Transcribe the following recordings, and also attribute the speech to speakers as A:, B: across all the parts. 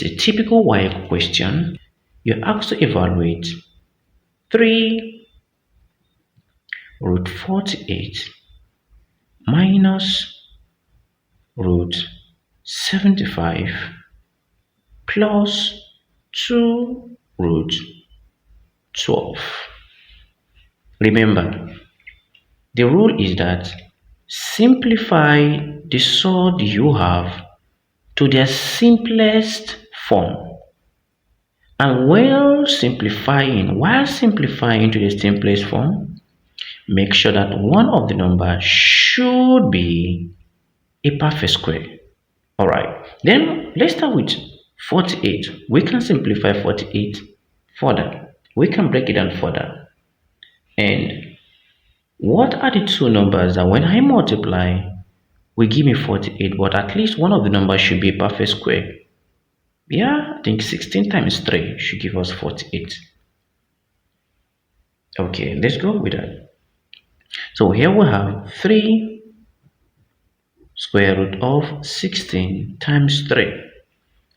A: a typical WAEC question. You're asked to evaluate 3 root 48 minus root 75 plus 2 root 12. Remember, the rule is that simplify the surd you have to their simplest form. And while simplifying to the simplest form, make sure that one of the numbers should be a perfect square. Alright, then let's start with 48. We can simplify 48 further. We can break it down further. And what are the two numbers that when I multiply will give me 48, but at least one of the numbers should be a perfect square? Yeah, I think 16 times 3 should give us 48. Okay, let's go with that. So here we have 3 square root of 16 times 3.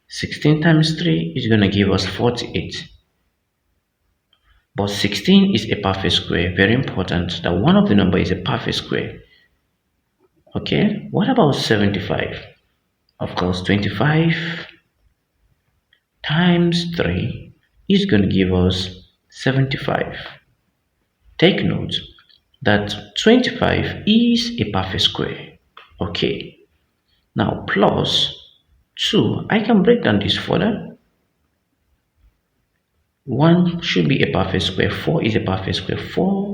A: 16 times 3 is going to give us 48. But 16 is a perfect square. Very important that one of the number is a perfect square. Okay, what about 75? Of course, 25 times 3 is going to give us 75. Take note that 25 is a perfect square. Okay, now plus 2. I can break down this further. 1 should be a perfect square. 4 is a perfect square. 4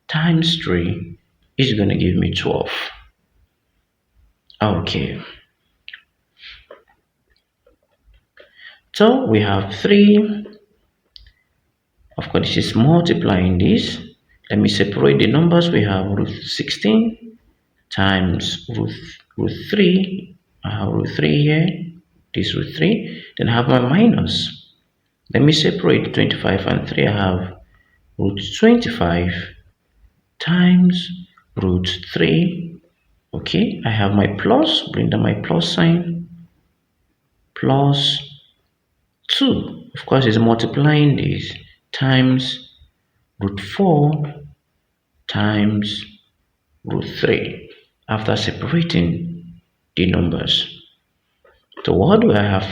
A: times 3 is going to give me 12. Okay. So we have 3. Of course, this is multiplying this. Let me separate the numbers. We have root 16 times root 3. I have root 3 here. This root 3. Then I have my minus. Let me separate 25 and 3. I have root 25 times root 3. Okay, I have my plus. Bring down my plus sign. Plus 2. Of course, it's multiplying this times root 4 times root 3 after separating the numbers. So what do I have?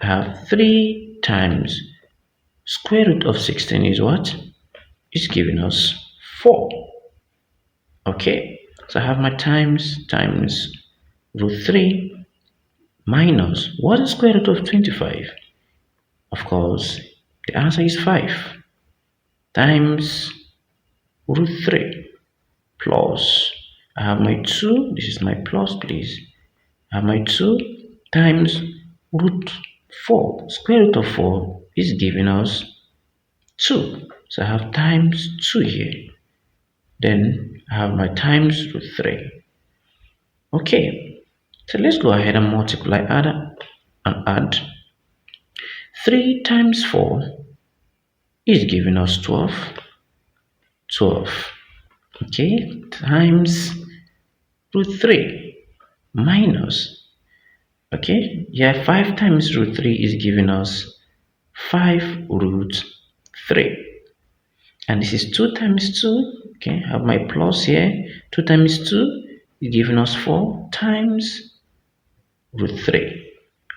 A: I have 3 times square root of 16 is what? It's giving us 4. Okay, so I have my times root 3 minus what is square root of 25? Of course, the answer is 5 times root 3 plus, I have my 2, this is my plus please, I have my 2 times root 4, square root of 4 is giving us 2, so I have times 2 here, then I have my times root 3. Okay, so let's go ahead and multiply and add. 3 times 4 is giving us 12. 12. Okay, times root 3 minus. Okay, yeah, 5 times root 3 is giving us 5 root 3. And this is 2 times 2. Okay, I have my plus here. 2 times 2 is giving us 4 times root 3.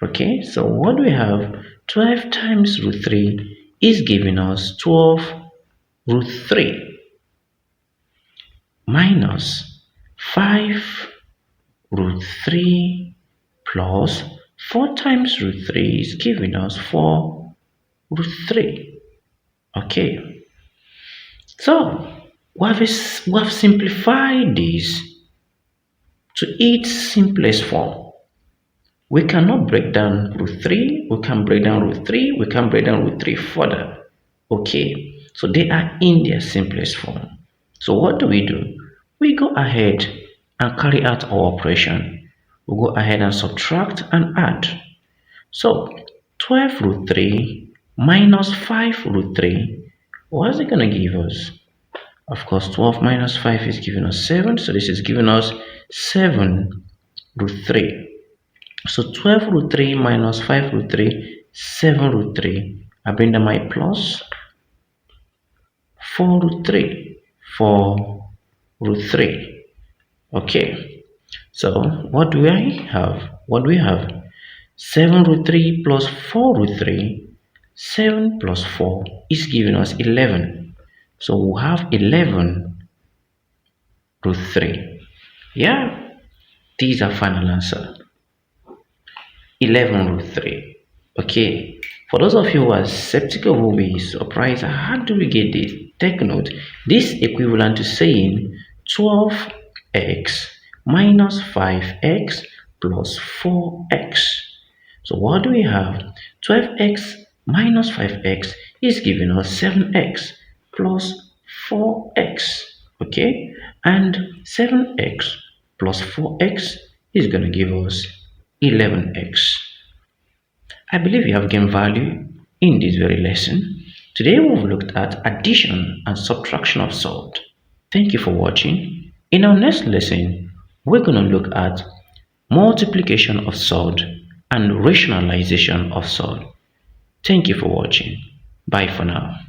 A: Okay, so what do we have? 12 times root 3 is giving us 12 root 3 minus 5 root 3 plus 4 times root 3 is giving us 4 root 3. Okay, so we have simplified this to its simplest form. We cannot break down root 3, we can break down root 3, we can break down root 3 further. Okay, so they are in their simplest form. So what do? We go ahead and carry out our operation. We go ahead and subtract and add. So 12 root 3 minus 5 root 3, what is it going to give us? Of course, 12 minus 5 is giving us 7, so this is giving us 7 root 3. So 12 root 3 minus 5 root 3, 7 root 3. I bring down my plus 4 root 3, 4 root 3. Okay, so what do I have? What do we have? 7 root 3 plus 4 root 3. 7 plus 4 is giving us 11. So we'll have 11 root 3. Yeah, these are final answer. 11 root 3. Okay, for those of you who are skeptical, who will be surprised, how do we get this? Take note, this equivalent to saying 12x minus 5x plus 4x. So what do we have? 12x minus 5x is giving us 7x plus 4x. Okay, and 7x plus 4x is going to give us 11x. I believe you have gained value in this very lesson. Today we've looked at addition and subtraction of surds. Thank you for watching. In our next lesson, we're going to look at multiplication of surds and rationalization of surds. Thank you for watching. Bye for now.